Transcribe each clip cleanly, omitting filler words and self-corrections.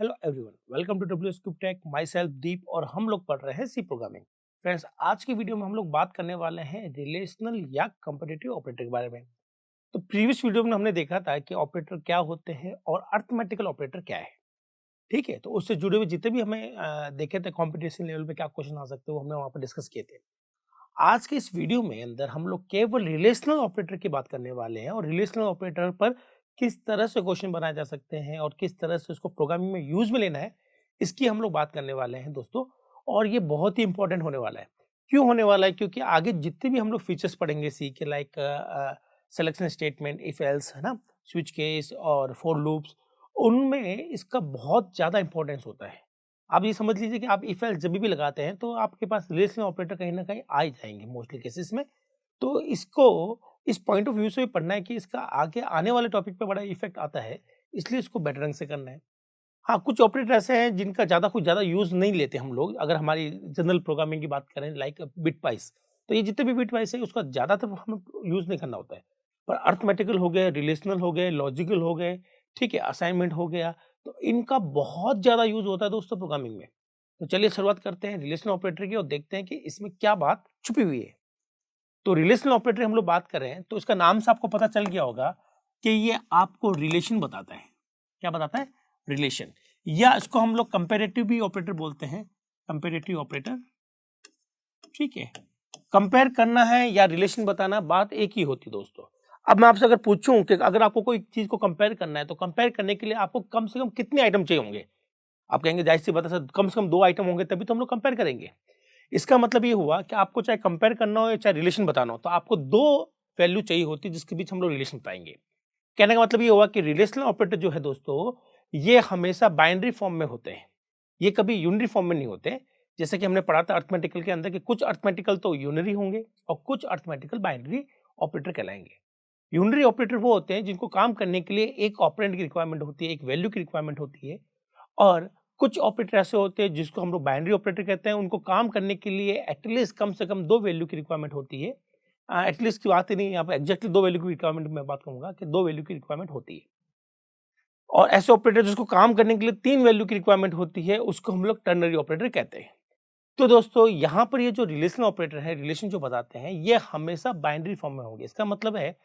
Hello everyone, welcome to W scoop tech. Myself Deep और हम लोग पढ़ रहे हैं सी प्रोग्रामिंग। फ्रेंड्स, आज की वीडियो में हम लोग बात करने वाले हैं रिलेशनल या कम्पिटिटिव ऑपरेटर के बारे में। तो प्रीवियस वीडियो में हमने देखा था कि ऑपरेटर क्या होते हैं और अर्थमेटिकल ऑपरेटर क्या है। ठीक है, तो उससे जुड़े हुए जितने भी हमें देखे थे कॉम्पिटिशन लेवल पे क्या क्वेश्चन आ सकते हैं, वो हमने वहाँ पर डिस्कस किए थे। आज के इस वीडियो में अंदर हम लोग केवल रिलेशनल ऑपरेटर की बात करने वाले हैं और रिलेशनल ऑपरेटर पर किस तरह से क्वेश्चन बनाए जा सकते हैं और किस तरह से उसको प्रोग्रामिंग में यूज में लेना है, इसकी हम लोग बात करने वाले हैं दोस्तों। और ये बहुत ही इंपॉर्टेंट होने वाला है। क्यों होने वाला है? क्योंकि आगे जितने भी हम लोग फीचर्स पढ़ेंगे सी के, like selection statement, if else, है ना, स्विच केस और फॉर लूप्स, उनमें इसका बहुत ज़्यादा इंपॉर्टेंस होता है। आप ये समझ लीजिए कि आप इफ एल्स जब भी लगाते हैं तो आपके पास रिलेशनल ऑपरेटर कहीं ना कहीं आ ही जाएंगे मोस्टली केसेस में। तो इसको इस पॉइंट ऑफ व्यू से भी पढ़ना है कि इसका आगे आने वाले टॉपिक पे बड़ा इफेक्ट आता है, इसलिए इसको बेटर ढंग से करना है। हाँ, कुछ ऑपरेटर ऐसे हैं जिनका कुछ ज़्यादा यूज़ नहीं लेते हम लोग। अगर हमारी जनरल प्रोग्रामिंग की बात करें, लाइक बिटवाइज, तो ये जितने भी बिटवाइज है उसका ज़्यादातर हमें यूज़ नहीं करना होता है। पर अर्थमेटिकल हो गए, रिलेशनल हो गए, लॉजिकल हो गए, ठीक है, असाइनमेंट हो गया, तो इनका बहुत ज़्यादा यूज़ होता है दोस्तों प्रोग्रामिंग में। तो चलिए शुरुआत करते हैं रिलेशनल ऑपरेटर की और देखते हैं कि इसमें क्या बात छुपी हुई है। तो रिलेशनल ऑपरेटर हम लोग बात कर रहे हैं, तो इसका नाम से आपको पता चल गया होगा कि ये आपको रिलेशन बताता है। क्या बताता है? रिलेशन। या इसको हम लोग कंपैरेटिव भी ऑपरेटर बोलते हैं, कंपैरेटिव ऑपरेटर। ठीक है, कंपेयर करना है या रिलेशन बताना, बात एक ही होती है दोस्तों। अब मैं आपसे अगर पूछूं कि अगर आपको कोई चीज को कंपेयर करना है, तो कंपेयर करने के लिए आपको कम से कम कितने आइटम चाहिए होंगे? आप कहेंगे जाहिर सी बात है सर, कम से कम 2 आइटम होंगे तभी तो हम लोग कंपेयर करेंगे। इसका मतलब ये हुआ कि आपको चाहे कंपेयर करना हो या चाहे रिलेशन बताना हो, तो आपको 2 वैल्यू चाहिए होती है जिसके बीच हम लोग रिलेशन पाएंगे। कहने का मतलब ये हुआ कि रिलेशनल ऑपरेटर जो है दोस्तों, ये हमेशा बाइनरी फॉर्म में होते हैं, ये कभी यूनिटरी फॉर्म में नहीं होते। जैसे कि हमने पढ़ा था अर्थमेटिकल के अंदर कि कुछ अर्थमेटिकल तो यूनिटरी होंगे और कुछ अर्थमेटिकल बाइनरी ऑपरेटर कहलाएंगे। यूनिटरी ऑपरेटर वो होते हैं जिनको काम करने के लिए एक ऑपरेंड की रिक्वायरमेंट होती है, एक वैल्यू की रिक्वायरमेंट होती है। और कुछ ऑपरेटर ऐसे होते हैं जिसको हम लोग बाइनरी ऑपरेटर कहते हैं, उनको काम करने के लिए एटलीस्ट कम से कम 2 वैल्यू की रिक्वायरमेंट होती है। एटलीस्ट की बात ही नहीं, यहाँ पे एग्जैक्टली 2 वैल्यू की रिक्वायरमेंट मैं बात करूंगा कि 2 वैल्यू की रिक्वायरमेंट होती है। और ऐसे ऑपरेटर जिसको काम करने के लिए 3 वैल्यू की रिक्वायरमेंट होती है, उसको हम लोग टर्नरी ऑपरेटर कहते हैं। तो दोस्तों, यहाँ पर ये जो रिलेशनल ऑपरेटर है, रिलेशन जो बताते हैं, ये हमेशा बाइनरी फॉर्म में होंगे। इसका मतलब है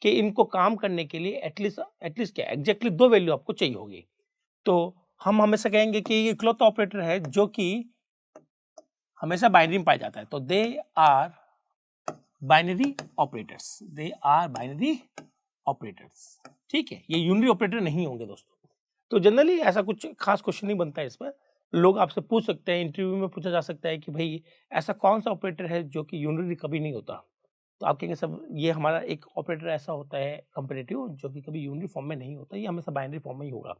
कि इनको काम करने के लिए एटलीस्ट एटलीस्ट क्या एग्जैक्टली 2 वैल्यू आपको चाहिए होगी। तो हम हमेशा कहेंगे कि ये इकलौता ऑपरेटर है जो कि हमेशा बाइनरी में पाया जाता है। तो they are binary operators, they are binary operators. ठीक है, ये यूनिटरी ऑपरेटर नहीं होंगे दोस्तों। तो जनरली ऐसा कुछ खास क्वेश्चन नहीं बनता है इस पर। लोग आपसे पूछ सकते हैं, इंटरव्यू में पूछा जा सकता है कि भाई ऐसा कौन सा ऑपरेटर है जो कि यूनिटरी कभी नहीं होता। तो आप कहेंगे सब ये हमारा एक ऑपरेटर ऐसा होता है कंपेरेटिव जो कि कभी यूनिटरी फॉर्म में नहीं होता, ये हमेशा बाइनरी फॉर्म में ही होगा।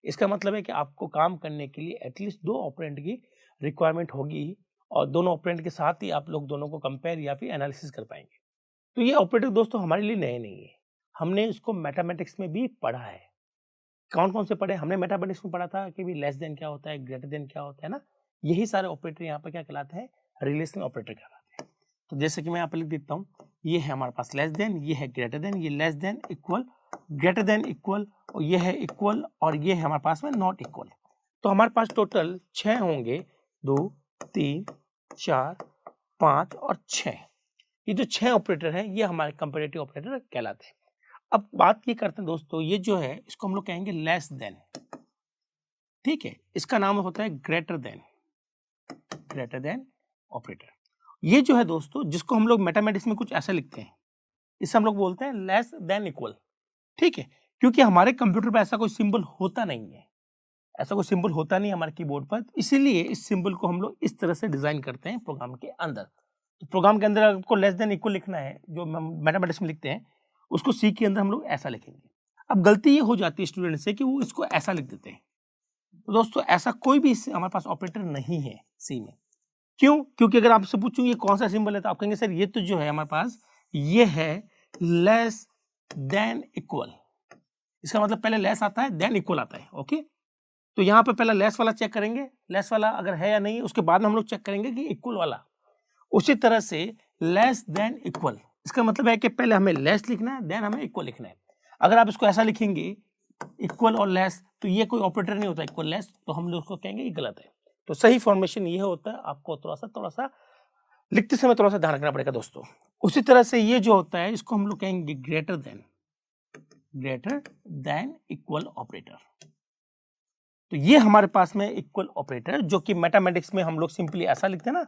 इसका मतलब है कि आपको काम करने के लिए एटलीस्ट 2 ऑपरेंड की रिक्वायरमेंट होगी और दोनों ऑपरेंड के साथ ही आप लोग दोनों को कंपेयर या फिर एनालिसिस कर पाएंगे। तो ये ऑपरेटर दोस्तों हमारे लिए नए नहीं है, हमने इसको मैथमेटिक्स में भी पढ़ा है। कौन-कौन से पढ़े? हमने मैथमेटिक्स में पढ़ा था कि भी लेस देन क्या होता है, ग्रेटर देन क्या होता है ना? यही सारे ऑपरेटर यहाँ पे क्या कहलाते हैं? रिलेशनल ऑपरेटर कहलाते हैं। तो जैसे कि मैं यहाँ पे लिख देता हूँ, ये है हमारे पास लेस देन, ये है ग्रेटर देन, ये less than, equal, greater than, equal, और ये है इक्वल, और ये है हमारे पास में नॉट इक्वल। तो हमारे पास टोटल 6 होंगे, 2, 3, 4, 5 और 6। ये जो 6 ऑपरेटर हैं, ये हमारे कंपैरेटिव ऑपरेटर कहलाते हैं। अब बात ये करते हैं दोस्तों, ये जो है इसको हम लोग कहेंगे लेस देन। ठीक है, इसका नाम होता है ग्रेटर देन ऑपरेटर। ये जो है दोस्तों, जिसको हम लोग मैथमेटिक्स में कुछ ऐसा लिखते हैं, इसे हम लोग बोलते हैं लेस देन इक्वल। ठीक है, क्योंकि हमारे कंप्यूटर पर ऐसा कोई सिंबल होता नहीं है, ऐसा कोई सिंबल होता नहीं हमारे कीबोर्ड पर, इसीलिए इस सिंबल को हम लोग इस तरह से डिजाइन करते हैं प्रोग्राम के अंदर। तो प्रोग्राम के अंदर आपको लेस देन इक्वल लिखना है, जो हम मैथमेटिक्स में लिखते हैं, उसको सी के अंदर हम लोग ऐसा लिखेंगे। अब गलती ये हो जाती है स्टूडेंट से कि वो इसको ऐसा लिख देते हैं। तो दोस्तों, ऐसा कोई भी हमारे पास ऑपरेटर नहीं है सी में। क्यों? क्योंकि अगर आपसे पूछूं ये कौन सा सिंबल है, तो आप कहेंगे सर ये तो जो है हमारे पास, ये है लेस देन इक्वल। इसका मतलब पहले लेस आता है देन इक्वल आता है। ओके, तो यहाँ पे पहले लेस वाला चेक करेंगे, लेस वाला अगर है या नहीं, उसके बाद में हम लोग चेक करेंगे कि इक्वल वाला। उसी तरह से लेस देन इक्वल, इसका मतलब है कि पहले हमें लेस लिखना है, देन हमें इक्वल लिखना है। अगर आप इसको ऐसा लिखेंगे इक्वल और लेस, तो ये कोई ऑपरेटर नहीं होता इक्वल लेस, तो हम लोग उसको कहेंगे ये गलत है। तो सही फॉर्मेशन ये होता है, आपको थोड़ा सा लिखते समय थोड़ा सा ध्यान रखना पड़ेगा दोस्तों। उसी तरह से ये जो होता है इसको हम लोग कहेंगे ग्रेटर देन इक्वल ऑपरेटर। तो ये हमारे पास में इक्वल ऑपरेटर, जो कि मैथमेटिक्स में हम लोग सिंपली ऐसा लिखते हैं ना,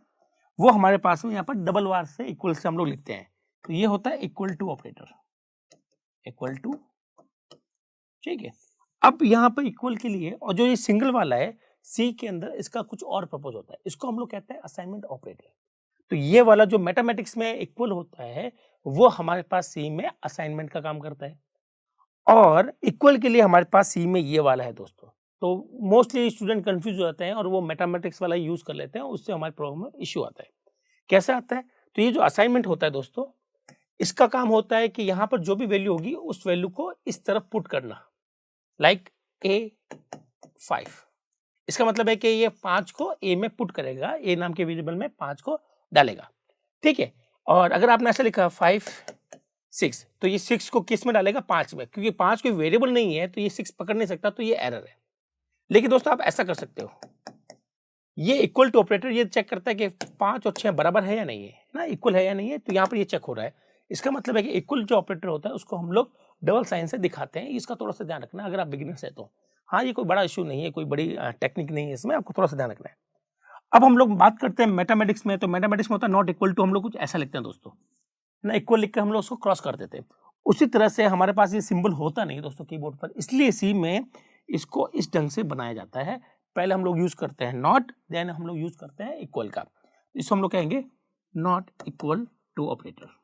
वो हमारे पास में यहाँ पर डबल वार से इक्वल से हम लोग लिखते हैं। तो ये होता है equal to operator, equal to, ठीक है। अब यहाँ पर इक्वल के लिए, और जो ये सिंगल वाला है सी के अंदर, इसका कुछ और पर्पज होता है, इसको हम लोग कहते हैं असाइनमेंट ऑपरेटर। तो ये वाला जो मैथमेटिक्स में इक्वल होता है वो हमारे पास सी में असाइनमेंट का काम करता है, और इक्वल के लिए हमारे पास सी में ये वाला है दोस्तों। तो मोस्टली स्टूडेंट कंफ्यूज हो जाते हैं और वो मैथमेटिक्स वाला यूज कर लेते हैं, उससे हमारे प्रॉब्लम में इश्यू आता है। कैसे आता है? तो ये जो असाइनमेंट होता है दोस्तों, इसका काम होता है कि यहाँ पर जो भी वैल्यू होगी उस वैल्यू को इस तरफ पुट करना, लाइक A5। इसका मतलब है कि ये 5 को A में पुट करेगा, A नाम के वेरिएबल में 5 को डालेगा, ठीक है। और अगर आपने ऐसा लिखा 5 6, तो ये 6 को किस में डालेगा? 5 में, क्योंकि 5 कोई वेरिएबल नहीं है तो ये 6 पकड़ नहीं सकता, तो ये एरर है। लेकिन दोस्तों आप ऐसा कर सकते हो, ये इक्वल टू ऑपरेटर ये चेक करता है कि 5 और 6 बराबर है या नहीं है ना, इक्वल है या नहीं है, तो यहाँ पर ये चेक हो रहा है। इसका मतलब है कि इक्वल जो ऑपरेटर होता है उसको हम लोग डबल साइन से दिखाते हैं। इसका थोड़ा सा ध्यान रखना अगर आप बिगिनर्स है तो। हाँ, ये कोई बड़ा इशू नहीं है, कोई बड़ी टेक्निक नहीं है इसमें, आपको थोड़ा सा ध्यान रखना है। अब हम लोग बात करते हैं मैथमेटिक्स में, तो मैथमेटिक्स में होता है नॉट इक्वल टू, हम लोग कुछ ऐसा लिखते हैं दोस्तों ना, इक्वल लिख कर हम लोग उसको क्रॉस कर देते हैं। उसी तरह से हमारे पास ये सिंबल होता नहीं दोस्तों कीबोर्ड पर, इसलिए सी में इसको इस ढंग से बनाया जाता है। पहले हम लोग यूज करते हैं नॉट, देन हम लोग यूज करते हैं इक्वल का, इसको हम लोग कहेंगे नॉट इक्वल टू ऑपरेटर।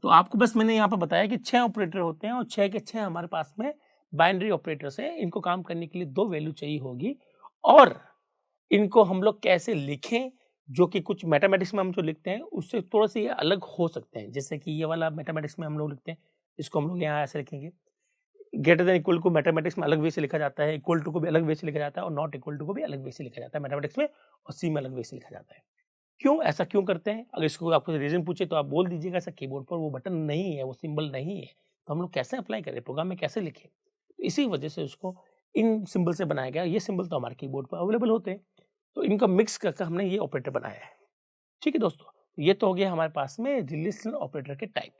तो आपको बस मैंने यहाँ पर बताया कि 6 ऑपरेटर होते हैं और 6 के 6 हमारे पास में बाइनरी ऑपरेटर्स हैं। इनको काम करने के लिए 2 वैल्यू चाहिए होगी, और इनको हम लोग कैसे लिखें, जो कि कुछ मैथमेटिक्स में हम जो लिखते हैं उससे थोड़ा सा ये अलग हो सकते हैं। जैसे कि ये वाला मैथमेटिक्स में हम लोग लिखते हैं, इसको हम लोग यहाँ ऐसे लिखेंगे। ग्रेटर देन इक्वल को मैथमेटिक्स में अलग वे से लिखा जाता है, इक्वल टू को भी अलग वे से लिखा जाता है, और नॉट इक्वल टू को भी अलग वे से लिखा जाता है मैथमेटिक्स में, और सी में अलग वे से लिखा जाता है। क्यों ऐसा क्यों करते हैं? अगर इसको आपको रीजन पूछे तो आप बोल दीजिएगा ऐसा कीबोर्ड पर वो बटन नहीं है, वो सिंबल नहीं है, तो हम लोग कैसे अप्लाई करें, प्रोग्राम में कैसे लिखें? इसी वजह से उसको इन सिंबल से बनाया गया। ये सिंबल तो हमारे कीबोर्ड पर अवेलेबल होते हैं, तो इनका मिक्स करके हमने ये ऑपरेटर बनाया है, ठीक है दोस्तों। ये तो हो गया हमारे पास में रिलेशनल ऑपरेटर के टाइप।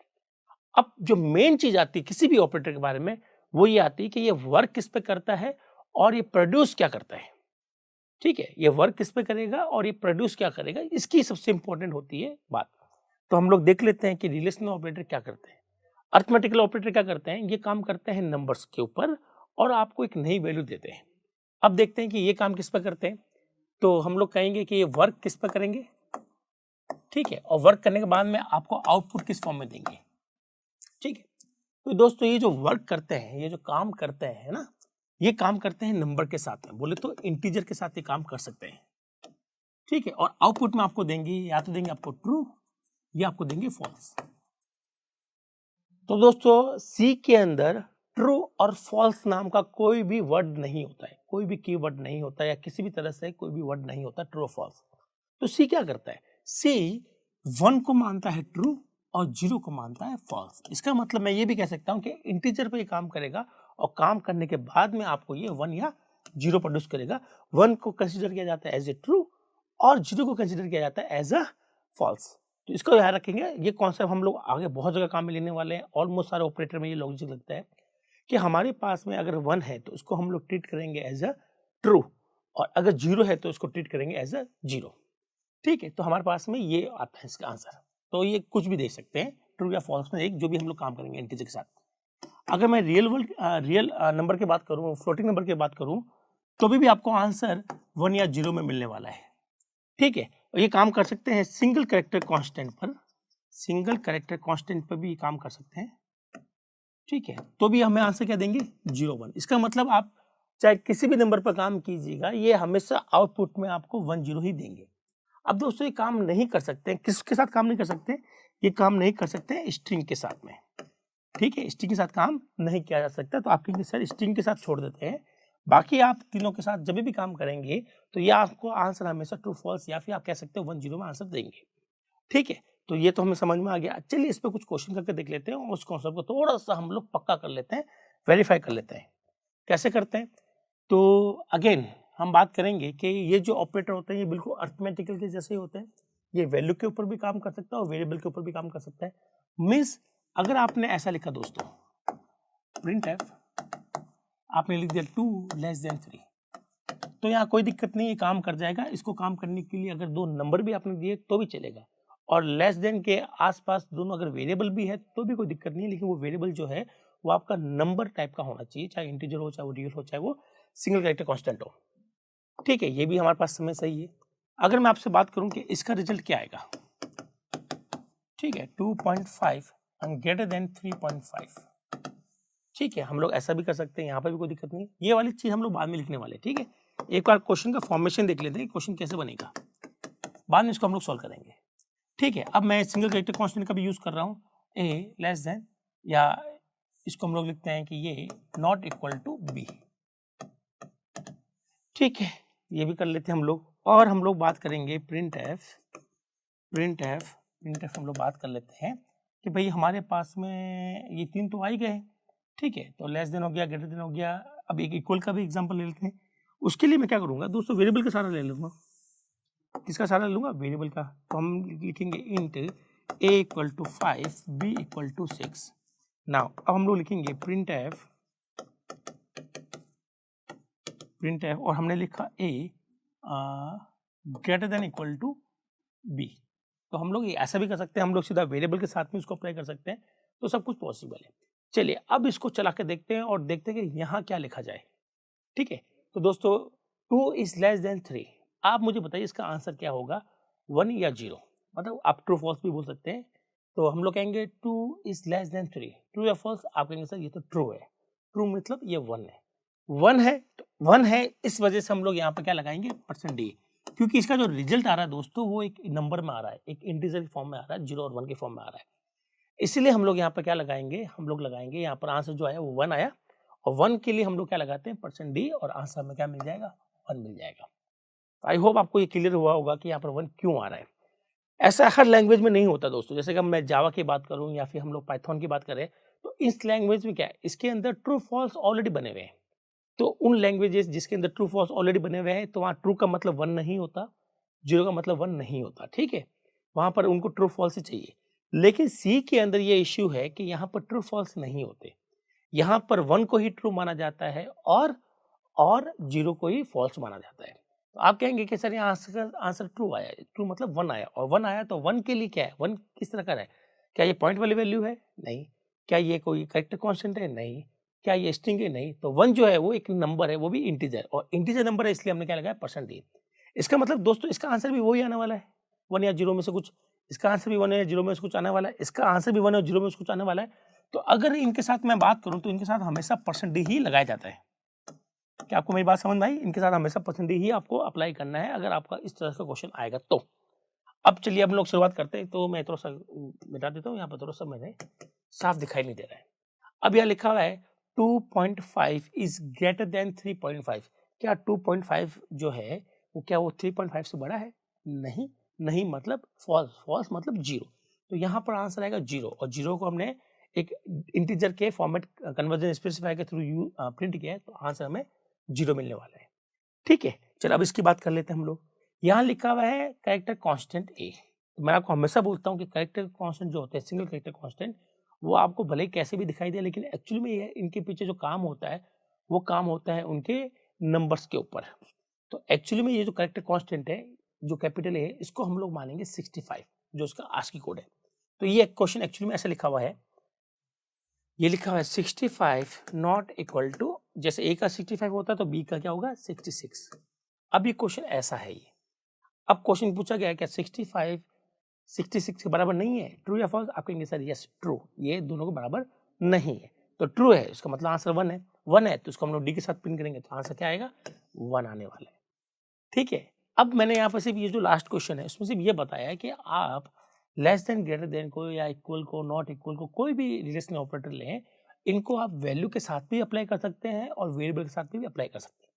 अब जो मेन चीज आती है किसी भी ऑपरेटर के बारे में, वो ये आती है कि ये वर्क किस पे करता है और ये प्रोड्यूस क्या करता है, ठीक है। ये वर्क किस पे करेगा और ये प्रोड्यूस क्या करेगा, इसकी सबसे इंपॉर्टेंट होती है बात। तो हम लोग देख लेते हैं कि रिलेशनल ऑपरेटर क्या करते हैं। अरिथमेटिकल ऑपरेटर क्या करते हैं? ये काम करते हैं नंबर्स के ऊपर और आपको एक नई वैल्यू देते हैं। अब देखते हैं कि ये काम किस पर करते हैं। तो हम लोग कहेंगे कि ये वर्क किस पर करेंगे, ठीक है, और वर्क करने के बाद में आपको आउटपुट किस फॉर्म में देंगे, ठीक है। तो दोस्तों ये जो वर्क करते हैं, ये जो काम करते हैं ना, ये काम करते हैं नंबर के साथ में, बोले तो इंटीजर के साथ ये काम कर सकते हैं, ठीक है। और आउटपुट में आपको देंगे, या तो देंगे आपको ट्रू या आपको देंगे फॉल्स। तो दोस्तों सी के अंदर ट्रू और फॉल्स नाम का कोई भी वर्ड नहीं होता है, कोई भी कीवर्ड नहीं होता है, या किसी भी तरह से कोई भी वर्ड नहीं होता ट्रू और फॉल्स। तो सी क्या करता है? सी 1 को मानता है ट्रू और 0 को मानता है फॉल्स। इसका मतलब मैं ये भी कह सकता हूं कि इंटीजर पे ये काम करेगा और काम करने के बाद में आपको ये 1 या 0 प्रोड्यूस करेगा। 1 को कंसीडर किया जाता है एज ए ट्रू और 0 को कंसीडर किया जाता है एज अ फॉल्स। तो इसको याद रखेंगे, ये कॉन्सेप्ट हम लोग आगे बहुत जगह काम में लेने वाले हैं। ऑलमोस्ट सारे ऑपरेटर में ये लॉजिक लगता है कि हमारे पास में अगर 1 है तो उसको हम लोग ट्रीट करेंगे एज अ ट्रू, और अगर 0 है तो उसको ट्रीट करेंगे एज अ 0, ठीक है। तो हमारे पास में ये आता है इसका आंसर। तो ये कुछ भी दे सकते हैं, ट्रू या फॉल्स में एक, जो भी हम लोग काम करेंगे इंटीजर के साथ। अगर मैं रियल नंबर की बात करूं, फ्लोटिंग नंबर की बात करूं, तो भी आपको आंसर 1 या 0 में मिलने वाला है, ठीक है। और ये काम कर सकते हैं सिंगल कैरेक्टर कांस्टेंट पर, सिंगल कैरेक्टर कांस्टेंट पर भी ये काम कर सकते हैं, ठीक है। तो भी हमें आंसर क्या देंगे? 0 1। इसका मतलब आप चाहे किसी भी नंबर पर काम कीजिएगा, ये हमेशा आउटपुट में आपको 1 0 ही देंगे। अब दोस्तों ये काम नहीं कर सकते, किसके साथ काम नहीं कर सकते? ये काम नहीं कर सकते स्ट्रिंग के साथ में, ठीक है। स्ट्रिंग के साथ काम नहीं किया जा सकता, तो आप कहेंगे सर स्ट्रिंग के साथ छोड़ देते हैं। बाकी आप तीनों के साथ जब भी काम करेंगे तो ये आपको आंसर हमेशा ट्रू फॉल्स या फिर आप कह सकते हो 1 0 में आंसर देंगे, ठीक है। तो ये तो हमें समझ में आ गया। चलिए इस पर कुछ क्वेश्चन करके देख लेते हैं और उस कॉन्सेप्ट को थोड़ा सा हम लोग पक्का कर लेते हैं, वेरीफाई कर लेते हैं। कैसे करते हैं? तो अगेन हम बात करेंगे कि ये जो ऑपरेटर होते हैं ये बिल्कुल अर्थमेटिकल के जैसे ही होते हैं। ये वैल्यू के ऊपर भी काम कर सकता है और वेरिएबल के ऊपर भी काम कर सकता है। मीन्स अगर आपने ऐसा लिखा दोस्तों, प्रिंट एफ, आपने लिख दिया 2 लेस देन 3, तो यहाँ कोई दिक्कत नहीं, ये काम कर जाएगा। इसको काम करने के लिए अगर 2 नंबर भी आपने दिए तो भी चलेगा, और लेस देन के आसपास दोनों अगर वेरिएबल भी है तो भी कोई दिक्कत नहीं है, लेकिन वो वेरिएबल जो है वो आपका नंबर टाइप का होना चाहिए, चाहे इंटीजर हो, चाहे वो रियल हो, चाहे वो सिंगल कैरेक्टर कांस्टेंट हो। ठीक है, ये भी हमारे पास समय सही है। अगर मैं आपसे बात करूं कि इसका रिजल्ट क्या आएगा, ठीक है, 2.5 एंड ग्रेटर देन 3.5, ठीक है, हम लोग ऐसा भी कर सकते हैं, यहाँ पर भी कोई दिक्कत नहीं। ये वाली चीज हम लोग बाद में लिखने वाले, ठीक है। एक बार क्वेश्चन का फॉर्मेशन देख लेते हैं, क्वेश्चन कैसे बनेगा, बाद में इसको हम लोग सॉल्व करेंगे। ठीक है, अब मैं सिंगल कैरेक्टर कांस्टेंट का भी यूज कर रहा हूँ, ए लेस देन, या इसको हम लोग लिखते हैं कि ये नॉट इक्वल टू बी। ठीक है, ये भी कर लेते हैं हम लोग। और हम लोग बात करेंगे प्रिंट एफ हम लोग बात कर लेते हैं कि भाई हमारे पास में ये 3 तो आ ही गए। ठीक है, तो लेस देन हो गया, ग्रेटर देन हो गया। अब एक इक्वल का भी एग्जांपल ले लेते हैं। उसके लिए मैं क्या करूंगा दोस्तों, वेरिएबल का सहारा ले लूंगा। किसका सहारा ले लूंगा? वेरिएबल का। तो हम लिखेंगे int a equal to 5, b equal to 6। Now अब हम लोग लिखेंगे प्रिंट एफ, और हमने लिखा a greater than equal to b. तो हम लोग ऐसा भी कर सकते हैं, हम लोग सीधा वेरिएबल के साथ में इसको अप्लाई कर सकते हैं, तो सब कुछ पॉसिबल है। चलिए अब इसको चला के देखते हैं और देखते हैं कि यहाँ क्या लिखा जाए। ठीक है, तो दोस्तों 2 इज लेस देन 3, आप मुझे बताइए इसका आंसर क्या होगा, 1 या 0, मतलब आप ट्रू फॉल्स भी बोल सकते हैं। तो हम लोग कहेंगे 2 इज लेस देन 3, ट्रू या फॉल्स? आप कहेंगे सर ये तो ट्रू है। ट्रू मतलब ये 1 है, 1 है, 1 है, इस वजह से हम लोग यहाँ पे क्या लगाएंगे, %d, क्योंकि इसका जो रिजल्ट आ रहा है दोस्तों वो एक नंबर में आ रहा है, एक इंटीजर फॉर्म में आ रहा है, 0 और 1 के फॉर्म में आ रहा है। इसलिए हम लोग यहाँ पर क्या लगाएंगे, हम लोग लगाएंगे यहाँ पर आंसर जो आया वो 1 आया, और 1 के लिए हम लोग क्या लगाते हैं, %d, और आंसर में क्या मिल जाएगा, 1 मिल जाएगा। आई होप आपको ये क्लियर हुआ होगा कि यहाँ पर 1 क्यों आ रहा है। ऐसा हर लैंग्वेज में नहीं होता दोस्तों, जैसे कि मैं जावा की बात करूँ या फिर हम लोग पाइथन की बात करें, तो इस लैंग्वेज में क्या है, इसके अंदर ट्रू फॉल्स ऑलरेडी बने हुए हैं। तो उन लैंग्वेजेस जिसके अंदर ट्रू फॉल्स ऑलरेडी बने हुए हैं, तो वहाँ ट्रू का मतलब 1 नहीं होता, 0 का मतलब 1 नहीं होता। ठीक है, वहाँ पर उनको ट्रू फॉल्स ही चाहिए। लेकिन सी के अंदर ये इश्यू है कि यहाँ पर ट्रू फॉल्स नहीं होते, यहाँ पर 1 को ही ट्रू माना जाता है और 0 को ही फॉल्स माना जाता है। तो आप कहेंगे कि सर यहाँ आंसर ट्रू आया, ट्रू मतलब 1 आया, और 1 आया तो 1 के लिए क्या है, 1 किस तरह का है, क्या ये पॉइंट वाली वैल्यू है? नहीं। क्या ये कोई कैरेक्टर कांस्टेंट है? नहीं। क्या ये स्ट्रिंग है? नहीं। तो 1 जो है वो एक नंबर है, वो भी इंटीजर, और इंटीजर नंबर है इसलिए हमने क्या लगाया, %d। इसका मतलब दोस्तों इसका आंसर भी वही आने वाला है, 1 या 0 में से कुछ। इसका आंसर भी 1 या 0 में से कुछ आने वाला है, इसका आंसर भी 1 और 0 में से कुछ आने वाला है। तो अगर इनके साथ मैं बात करूं तो इनके साथ हमेशा %d ही लगाया जाता है। क्या आपको मेरी बात समझ में आई? इनके साथ हमेशा % ही आपको अप्लाई करना है अगर आपका इस तरह का क्वेश्चन आएगा तो। अब चलिए हम लोग शुरुआत करते हैं। तो मैं थोड़ा सा मिटा देता हूँ, यहाँ पर थोड़ा सा मैंने साफ दिखाई नहीं दे रहा है। अब यहाँ लिखा हुआ है 2.5 इज ग्रेटर देन 3.5। क्या 2.5 जो है वो क्या वो 3.5 से बड़ा है? नहीं। नहीं मतलब फॉल्स, फॉल्स मतलब 0। तो यहाँ पर आंसर आएगा 0, और 0 को हमने एक इंटीजर के फॉर्मेट कन्वर्जन स्पेसिफायर के थ्रू प्रिंट किया है, तो आंसर हमें 0 मिलने वाला है। ठीक है, चलो अब इसकी बात कर लेते हैं हम लोग। यहाँ लिखा हुआ है कैरेक्टर कांस्टेंट ए। तो मैं आपको हमेशा बोलता हूँ कि कैरेक्टर कांस्टेंट जो होते हैं, सिंगल कैरेक्टर कांस्टेंट, वो आपको भले ही कैसे भी दिखाई दे, लेकिन एक्चुअली में ये इनके पीछे जो काम होता है वो काम होता है उनके नंबर्स के ऊपर। तो एक्चुअली में ये जो कैरेक्टर कांस्टेंट है, जो कैपिटल है, इसको हम लोग मानेंगे 65, जो उसका आस्की कोड है। तो ये क्वेश्चन एक्चुअली में ऐसा लिखा हुआ है, ये लिखा हुआ है 65 नॉट इक्वल टू, जैसे ए का 65 होता है तो बी का क्या होगा, 66। अब ये क्वेश्चन ऐसा है ये। अब क्वेश्चन पूछा गया है क्या 65 66 के बराबर नहीं है, ट्रू या फॉल्स? आप कहेंगे सर यस ट्रू, ये दोनों के बराबर नहीं है। तो ट्रू है, इसका मतलब आंसर 1 है। 1 है तो इसको हम लोग डी के साथ प्रिंट करेंगे, तो आंसर क्या आएगा, 1 आने वाला है। ठीक है, अब मैंने यहाँ पर सिर्फ ये जो लास्ट क्वेश्चन है उसमें सिर्फ ये बताया है कि आप लेस देन, ग्रेटर देन को, या इक्वल को, नॉट इक्वल को, कोई भी रिलेशनल ऑपरेटर लें, इनको आप वैल्यू के साथ भी अप्लाई कर सकते हैं और वेरिएबल के साथ भी अप्लाई कर सकते हैं।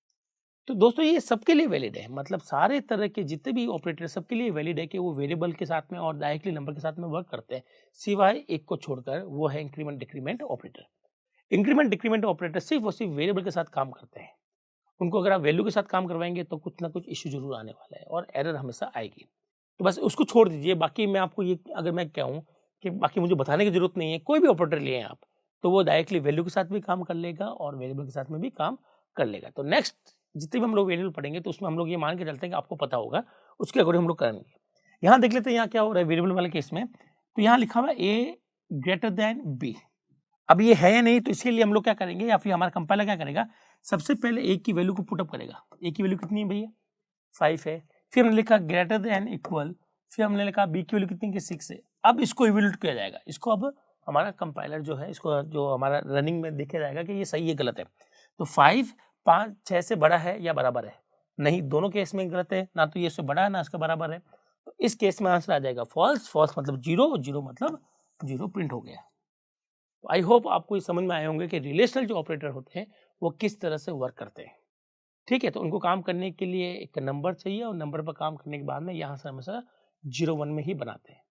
तो दोस्तों ये सबके लिए वैलिड है, मतलब सारे तरह के जितने भी ऑपरेटर सबके लिए वैलिड है कि वो वेरिएबल के साथ में और डायरेक्टली नंबर के साथ में वर्क करते हैं, सिवाय एक को छोड़कर, वो है increment decrement operator. Increment decrement operator सिर्फ और सिर्फ वेरिएबल के साथ काम करते हैं। उनको अगर आप वैल्यू के साथ काम करवाएंगे तो कुछ ना कुछ इश्यू जरूर आने वाला है और एरर हमेशा आएगी। तो बस उसको छोड़ दीजिए। बाकी मैं आपको ये अगर मैं कहूँ कि बाकी मुझे बताने की जरूरत नहीं है, कोई भी ऑपरेटर लिए आप तो वो डायरेक्टली वैल्यू के साथ भी काम कर लेगा और वेरिएबल के साथ में भी काम कर लेगा। तो नेक्स्ट जितने भी हम लोग वेरिएबल पढ़ेंगे तो उसमें हम लोग ये मान के चलते हैं कि आपको पता होगा, उसके अकॉर्डिंग हम लोग करेंगे। यहाँ देख लेते हैं यहाँ क्या हो रहा है वेरिएबल वाले केस में। तो यहाँ लिखा हुआ ए ग्रेटर देन बी। अब ये है या नहीं, तो इसके लिए हम लोग क्या करेंगे या फिर हमारा कंपाइलर क्या करेगा, सबसे पहले ए की वैल्यू को पुटअप करेगा। ए की वैल्यू कितनी है भैया, 5 है। फिर हमने लिखा ग्रेटर देन इक्वल, फिर हमने लिखा बी की वैल्यू कितनी है, 6 है। अब इसको इवैल्यूएट किया जाएगा। इसको अब हमारा कंपाइलर जो है, इसको जो हमारा रनिंग में देखा जाएगा कि ये सही है गलत है। तो 5 5 6 से बड़ा है या बराबर है, नहीं, दोनों केस में गलत है, ना तो ये इससे बड़ा है ना इसका बराबर है। तो इस केस में आंसर आ जाएगा फॉल्स। फॉल्स मतलब 0, 0 मतलब 0 प्रिंट हो गया। आई होप आपको ये समझ में आए होंगे कि रिलेशनल जो ऑपरेटर होते हैं वो किस तरह से वर्क करते हैं। ठीक है, तो उनको काम करने के लिए एक नंबर चाहिए और नंबर पर काम करने के बाद में यहाँ से हमेशा 0 1 में ही बनाते हैं।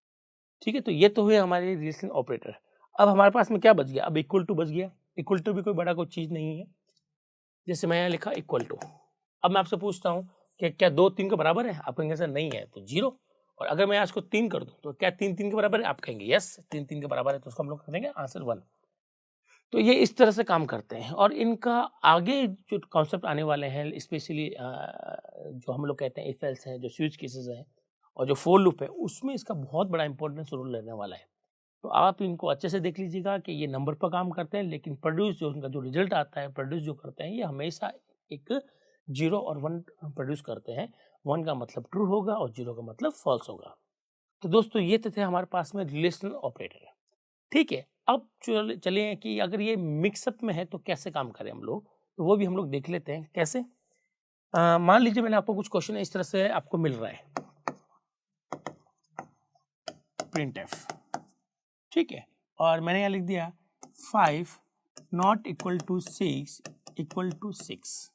ठीक है, तो ये तो हुए हमारे रिलेशनल ऑपरेटर। अब हमारे पास में क्या बच गया, अब इक्वल टू बच गया। इक्वल टू भी कोई बड़ा कोई चीज़ नहीं है। जैसे मैं यहाँ लिखा इक्वल टू, अब मैं आपसे पूछता हूँ कि क्या 2 3 के बराबर है, आप कहेंगे सर नहीं है तो 0। और अगर मैं इसको 3 कर दूँ तो क्या 3 3 के बराबर है, आप कहेंगे यस 3 3 के बराबर है, तो उसको हम लोग कर देंगे आंसर 1। तो ये इस तरह से काम करते हैं और इनका आगे जो कॉन्सेप्ट आने वाले हैं, स्पेशली जो हम लोग कहते हैं इफ एल्स है, जो स्विच केसेस हैं और जो फोर लूप है, उसमें इसका बहुत बड़ा इंपॉर्टेंस रोल रहने वाला है। तो आप इनको अच्छे से देख लीजिएगा कि ये नंबर पर काम करते हैं, लेकिन प्रोड्यूस जो उनका जो रिजल्ट आता है, प्रोड्यूस जो करते हैं, ये हमेशा एक 0 और 1 प्रोड्यूस करते हैं। 1 का मतलब ट्रू होगा और 0 का मतलब फॉल्स होगा। तो दोस्तों ये तो थे हमारे पास में रिलेशनल ऑपरेटर। ठीक है, अब चलिए कि अगर ये मिक्सअप में है तो कैसे काम करें हम लोग, तो वो भी हम लोग देख लेते हैं कैसे। मान लीजिए मैंने आपको कुछ क्वेश्चन इस तरह से आपको मिल रहा है, प्रिंट एफ, ठीक है, और मैंने यहाँ लिख दिया 5 not equal to 6 equal to 6।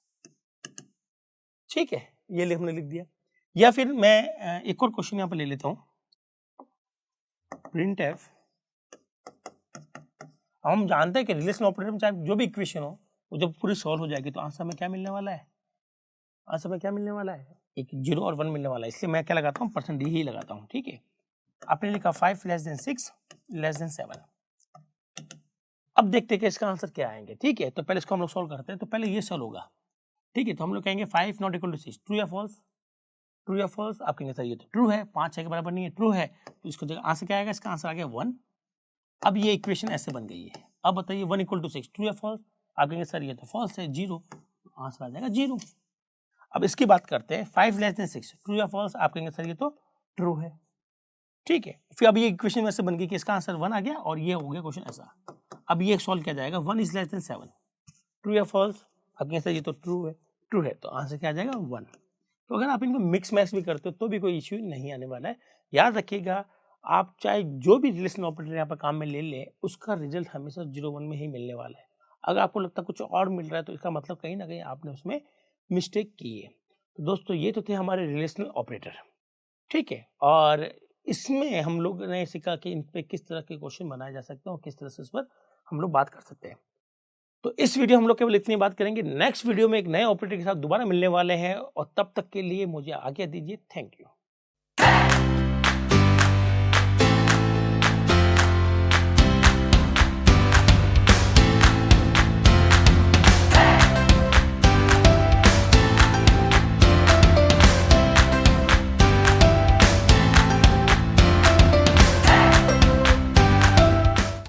ठीक है, ये हमने लिख दिया। या फिर मैं एक और क्वेश्चन यहाँ पर ले लेता हूँ, प्रिंट एफ। हम जानते हैं कि रिलेशन ऑपरेटर में चाहे जो भी इक्वेशन हो, वो जब पूरी सॉल्व हो जाएगी तो आंसर में क्या मिलने वाला है, आंसर में क्या मिलने वाला है, एक 0 और 1 मिलने वाला है। इसलिए मैं क्या लगाता हूँ, % ही लगाता हूँ। ठीक है, आपने लिखा 5 लेस देन 6 लेस देन 7। अब देखते हैं कि इसका आंसर क्या आएंगे। ठीक है, तो पहले इसको हम लोग सॉल्व करते हैं। तो पहले ये सॉल्व होगा। ठीक है, तो हम लोग कहेंगे 5 नॉट इक्वल टू 6, ट्रू या फॉल्स, ट्रू या फॉल्स। आप कहेंगे सर ये तो ट्रू है, 5 6 के बराबर नहीं है, ट्रू है। तो इसको जगह आंसर क्या आएगा, इसका आंसर आ गया 1। अब ये इक्वेशन ऐसे बन गई है। अब बताइए 1 इक्वल टू 6, ट्रू या फॉल्स। आप कहेंगे सर ये तो फॉल्स है, 0, आंसर आ जाएगा 0। अब इसकी बात करते हैं, 5 लेस देन 6, ट्रू या फॉल्स। आप कहेंगे सर ये तो ट्रू है। ठीक है, फिर अब ये इक्वेशन वैसे बन गई कि इसका आंसर 1 आ गया और ये हो गया क्वेश्चन ऐसा। अब ये सॉल्व किया जाएगा, 1 इज लेस देन 7, ट्रू या फॉल्स। आप कहेंगे सर ये तो ट्रू है, ट्रू है, तो आंसर क्या आ जाएगा 1। तो अगर आप इनको मिक्स मैच भी करते हो तो भी कोई इश्यू नहीं आने वाला है। याद रखिएगा, आप चाहे जो भी रिलेशन ऑपरेटर यहाँ पर काम में ले लें, उसका रिजल्ट हमेशा 0 1 में ही मिलने वाला है। अगर आपको लगता है कुछ और मिल रहा है तो इसका मतलब कहीं ना कहीं आपने उसमें मिस्टेक की है। तो दोस्तों ये तो थे हमारे रिलेशनल ऑपरेटर। ठीक है, और इसमें हम लोग ने सीखा कि इन पे किस तरह के क्वेश्चन बनाए जा सकते हैं और किस तरह से इस पर हम लोग बात कर सकते हैं। तो इस वीडियो हम लोग केवल इतनी बात करेंगे। नेक्स्ट वीडियो में एक नए ऑपरेटर के साथ दोबारा मिलने वाले हैं और तब तक के लिए मुझे आज्ञा दीजिए। Thank you.